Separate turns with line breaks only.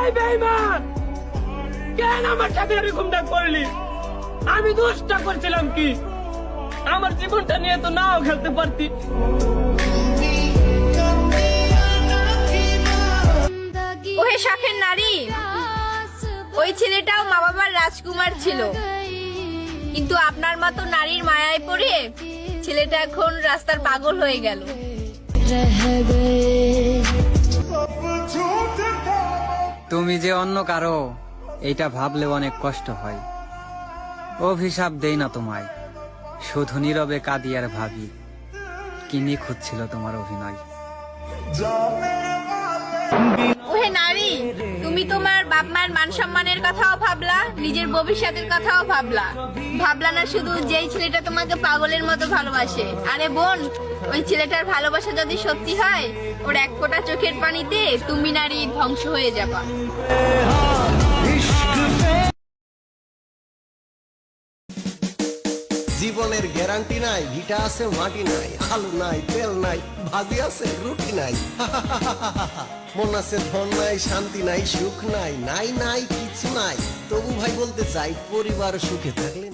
এই বেঈমান, কেন আমার সাথে এরকম ডাক করলি? আমি দোষটা করছিলাম কি? আমার জীবনটা নিয়ে তো নাও খেলতে পারতি।
ওহে শখের নারী, ওই ছেলেটাও মা বাবার রাজকুমার ছিল, কিন্তু আপনার মতো নারীর মায়ায় পড়ে ছেলেটা এখন রাস্তার পাগল হয়ে গেল।
তুমি যে অন্য কারো এইটা ভাবলে অনেক কষ্ট হয়। অভিশাপ দেই না তোমায়, শুধু নীরবে কাঁদি আর ভাবি কি নিখুঁত ছিল তোমার অভিনয়।
ওহে নারী, তুমি তোমার বাপ মায়ের মান সম্মানের কথাও ভাবলা, নিজের ভবিষ্যতের কথাও ভাবলা না শুধু যেই ছেলেটা তোমাকে পাগলের মতো ভালোবাসে। আরে বোন, ওই ছেলেটার ভালোবাসা যদি সত্যি হয়, ওর এক ফোঁটা চোখের পানিতে তুমি নারী ধ্বংস হয়ে যাবা।
জীবনের গ্যারান্টি নাই, ভিটা আছে মাটি নাই, আলু নাই তেল নাই, ভাজি আছে রুটি নাই, মন আছে ধন নাই, শান্তি নাই, সুখ নাই, নাই নাই কিছু নাই। তবু ভাই বলতে চাই, পরিবার সুখে থাকলে